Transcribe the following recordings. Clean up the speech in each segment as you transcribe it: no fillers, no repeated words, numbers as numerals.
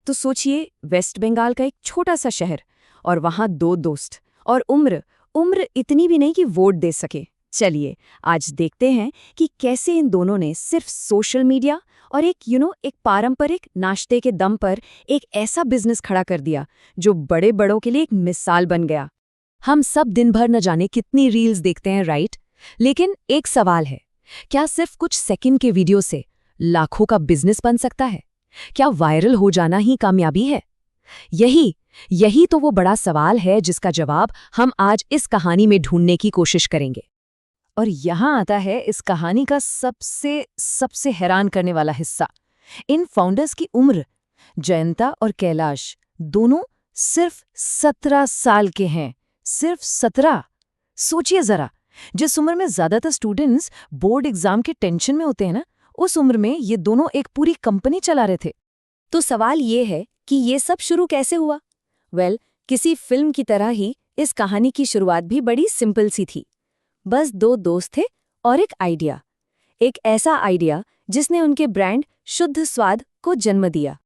तो सोचिए, वेस्ट बंगाल का एक छोटा सा शहर और वहां दो दोस्त, और उम्र उम्र इतनी भी नहीं कि वोट दे सके। चलिए आज देखते हैं कि कैसे इन दोनों ने सिर्फ सोशल मीडिया और एक पारंपरिक नाश्ते के दम पर एक ऐसा बिजनेस खड़ा कर दिया जो बड़े बड़ों के लिए एक मिसाल बन गया। हम सब दिन भर न जाने कितनी रील्स देखते हैं, राइट? लेकिन एक सवाल है, क्या सिर्फ कुछ सेकंड के वीडियो से लाखों का बिजनेस बन सकता है? क्या वायरल हो जाना ही कामयाबी है? यही तो वो बड़ा सवाल है जिसका जवाब हम आज इस कहानी में ढूंढने की कोशिश करेंगे। और यहाँ आता है इस कहानी का सबसे हैरान करने वाला हिस्सा। इन फाउंडर्स की उम्र, जयंता और कैलाश, दोनों सिर्फ 17 साल के हैं। सिर्फ 17। सोचिए जरा, जिस उम्र में ज्यादातर स्टूडेंट्स बोर्ड एग्जाम के टेंशन में होते हैं ना, उस उम्र में ये दोनों एक पूरी कंपनी चला रहे थे। तो सवाल ये है कि ये सब शुरू कैसे हुआ? किसी फिल्म की तरह ही इस कहानी की शुरुआत भी बड़ी सिंपल सी थी। बस दो दोस्त थे और एक आइडिया, एक ऐसा आइडिया जिसने उनके ब्रांड शुद्ध स्वाद को जन्म दिया।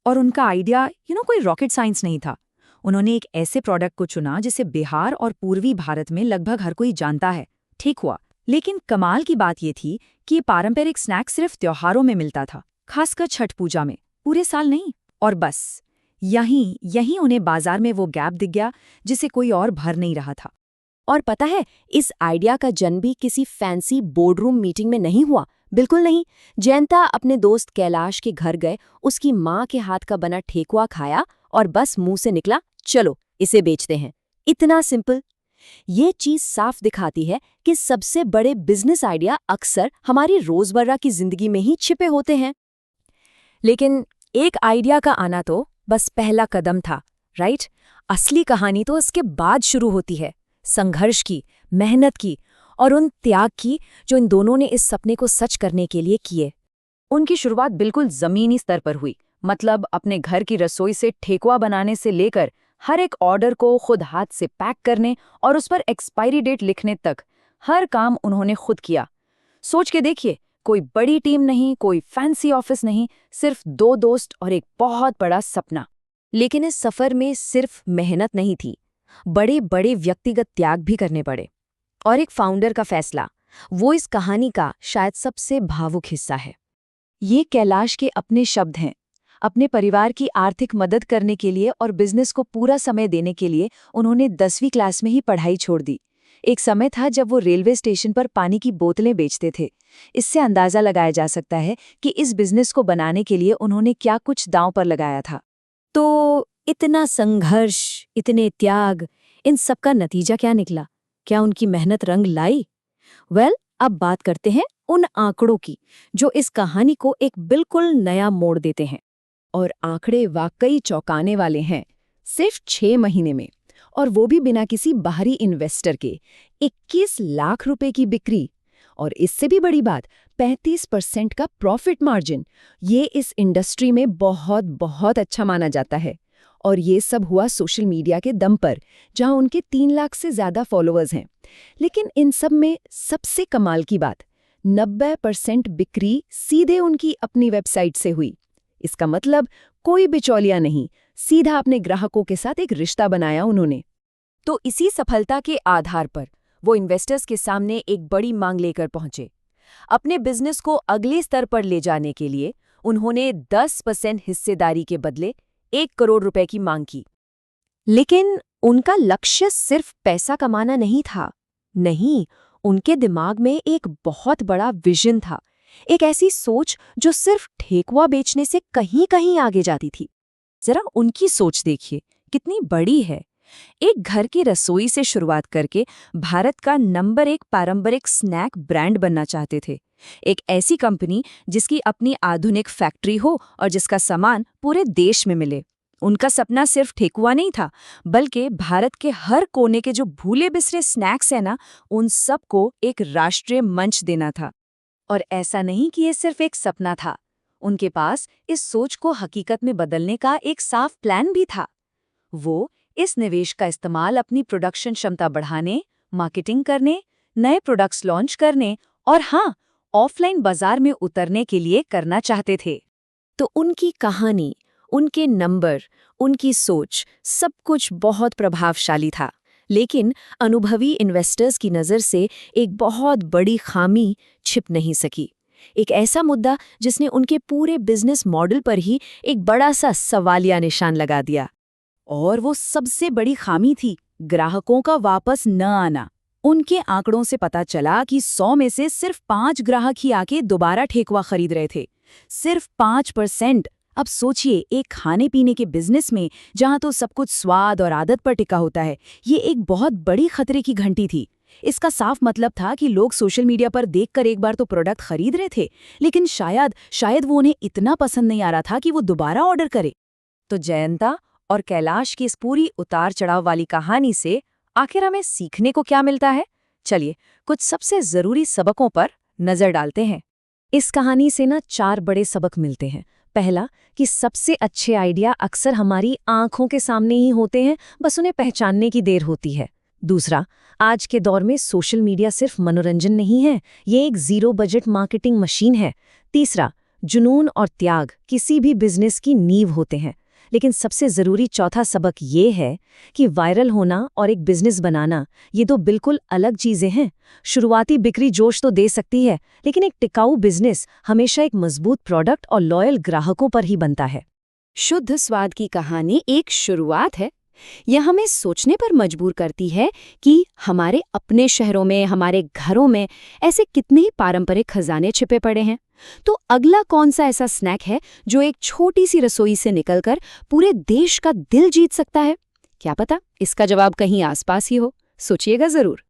और उनका आइडिया कोई रॉकेट साइंस नहीं था। उन्होंने एक ऐसे प्रोडक्ट को चुना जिसे बिहार और पूर्वी भारत में लगभग हर कोई जानता है। ठीक हुआ, लेकिन कमाल की बात ये थी कि ये पारंपरिक स्नैक सिर्फ त्योहारों में मिलता था, खासकर छठ पूजा में, पूरे साल नहीं। और बस यहीं उन्हें बाजार में वो गैप दिख गया जिसे कोई और भर नहीं रहा था। और पता है, इस आइडिया का जन्म भी किसी फैंसी बोर्डरूम मीटिंग में नहीं हुआ, बिल्कुल नहीं। जयंता अपने दोस्त कैलाश के घर गए, उसकी माँ के हाथ का बना ठेकुआ खाया और बस मुंह से निकला, चलो इसे बेचते हैं। इतना सिंपल। ये चीज साफ दिखाती है कि सबसे बड़े बिजनेस आइडिया अक्सर हमारी रोजमर्रा की जिंदगी में ही छिपे होते हैं। लेकिन एक आइडिया का आना तो बस पहला कदम था, राइट? असली कहानी तो इसके बाद शुरू होती है, संघर्ष की, मेहनत की और उन त्याग की जो इन दोनों ने इस सपने को सच करने के लिए किए। उनकी शुरुआत बिल्कुल जमीनी स्तर पर हुई, मतलब अपने घर की रसोई से ठेकुआ बनाने से लेकर हर एक ऑर्डर को खुद हाथ से पैक करने और उस पर एक्सपायरी डेट लिखने तक हर काम उन्होंने खुद किया। सोच के देखिए, कोई बड़ी टीम नहीं, कोई फैंसी ऑफिस नहीं, सिर्फ दो दोस्त और एक बहुत बड़ा सपना। लेकिन इस सफर में सिर्फ मेहनत नहीं थी, बड़े बड़े व्यक्तिगत त्याग भी करने पड़े। और एक फाउंडर का फैसला, वो इस कहानी का शायद सबसे भावुक हिस्सा है। ये कैलाश के अपने शब्द हैं। अपने परिवार की आर्थिक मदद करने के लिए और बिजनेस को पूरा समय देने के लिए उन्होंने 10वीं क्लास में ही पढ़ाई छोड़ दी। एक समय था जब वो रेलवे स्टेशन पर पानी की बोतलें बेचते थे। इससे अंदाजा लगाया जा सकता है कि इस बिजनेस को बनाने के लिए उन्होंने क्या कुछ दांव पर लगाया था। तो इतना संघर्ष, इतने त्याग, इन सब का नतीजा क्या निकला? क्या उनकी मेहनत रंग लाई? अब बात करते हैं उन आंकड़ों की जो इस कहानी को एक बिल्कुल नया मोड़ देते हैं। और आंकड़े वाकई चौंकाने वाले हैं। सिर्फ 6 महीने में, और वो भी बिना किसी बाहरी इन्वेस्टर के, 21 लाख रुपए की बिक्री। और इससे भी बड़ी बात, 35% का प्रॉफिट मार्जिन। ये इस इंडस्ट्री में बहुत बहुत अच्छा माना जाता है। और ये सब हुआ सोशल मीडिया के दम पर, जहां उनके 3 लाख से ज्यादा फॉलोअर्स हैं। लेकिन इन सब में सबसे कमाल की बात, 90% बिक्री सीधे उनकी अपनी वेबसाइट से हुई। इसका मतलब कोई बिचौलिया नहीं, सीधा अपने ग्राहकों के साथ एक रिश्ता बनाया उन्होंने। तो इसी सफलता के आधार पर वो इन्वेस्टर्स के सामने एक बड़ी मांग लेकर पहुंचे। अपने बिजनेस को अगले स्तर पर ले जाने के लिए उन्होंने 10% हिस्सेदारी के बदले 1 करोड़ रुपए की मांग की। लेकिन उनका लक्ष्य सिर्फ पैसा कमाना नहीं था। नहीं, उनके दिमाग में एक बहुत बड़ा विजन था, एक ऐसी सोच जो सिर्फ ठेकुआ बेचने से कहीं कहीं आगे जाती थी। जरा उनकी सोच देखिए, कितनी बड़ी है। एक घर की रसोई से शुरुआत करके भारत का नंबर 1 पारंपरिक स्नैक ब्रांड बनना चाहते थे। एक ऐसी कंपनी जिसकी अपनी आधुनिक फैक्ट्री हो और जिसका सामान पूरे देश में मिले। उनका सपना सिर्फ ठेकुआ नहीं था, बल्कि भारत के हर कोने के जो भूले बिसरे स्नैक्स हैं ना, उन सबको एक राष्ट्रीय मंच देना था। और ऐसा नहीं कि ये सिर्फ एक सपना था, उनके पास इस सोच को हकीकत में बदलने का एक साफ प्लान भी था। वो इस निवेश का इस्तेमाल अपनी प्रोडक्शन क्षमता बढ़ाने, मार्केटिंग करने, नए प्रोडक्ट्स लॉन्च करने और हाँ, ऑफलाइन बाजार में उतरने के लिए करना चाहते थे। तो उनकी कहानी, उनके नंबर, उनकी सोच, सब कुछ बहुत प्रभावशाली था। लेकिन अनुभवी इन्वेस्टर्स की नज़र से एक बहुत बड़ी खामी छिप नहीं सकी। एक ऐसा मुद्दा जिसने उनके पूरे बिजनेस मॉडल पर ही एक बड़ा सा सवालिया निशान लगा दिया। और वो सबसे बड़ी खामी थी ग्राहकों का वापस न आना। उनके आंकड़ों से पता चला कि 100 में से सिर्फ 5 ग्राहक ही आके दोबारा ठेकुआ खरीद रहे थे। सिर्फ 5%। अब सोचिए, एक खाने पीने के बिजनेस में जहां तो सब कुछ स्वाद और आदत पर टिका होता है, ये एक बहुत बड़ी खतरे की घंटी थी। इसका साफ मतलब था कि लोग सोशल मीडिया पर देखकर एक बार तो प्रोडक्ट खरीद रहे थे, लेकिन शायद वो उन्हें इतना पसंद नहीं आ रहा था कि वो दोबारा ऑर्डर करे। तो जयंता और कैलाश की इस पूरी उतार चढ़ाव वाली कहानी से आखिर हमें सीखने को क्या मिलता है? चलिए कुछ सबसे जरूरी सबकों पर नजर डालते हैं। इस कहानी से ना 4 बड़े सबक मिलते हैं। पहला, कि सबसे अच्छे आइडिया अक्सर हमारी आंखों के सामने ही होते हैं, बस उन्हें पहचानने की देर होती है। दूसरा, आज के दौर में सोशल मीडिया सिर्फ मनोरंजन नहीं है, ये एक जीरो बजट मार्केटिंग मशीन है। तीसरा, जुनून और त्याग किसी भी बिजनेस की नींव होते हैं। लेकिन सबसे ज़रूरी चौथा सबक ये है कि वायरल होना और एक बिजनेस बनाना, ये तो बिल्कुल अलग चीज़ें हैं। शुरुआती बिक्री जोश तो दे सकती है, लेकिन एक टिकाऊ बिजनेस हमेशा एक मजबूत प्रोडक्ट और लॉयल ग्राहकों पर ही बनता है। शुद्ध स्वाद की कहानी एक शुरुआत है। यह हमें सोचने पर मजबूर करती है कि हमारे अपने शहरों में, हमारे घरों में ऐसे कितने ही पारंपरिक खजाने छिपे पड़े हैं। तो अगला कौन सा ऐसा स्नैक है जो एक छोटी सी रसोई से निकलकर पूरे देश का दिल जीत सकता है? क्या पता इसका जवाब कहीं आसपास ही हो। सोचिएगा जरूर।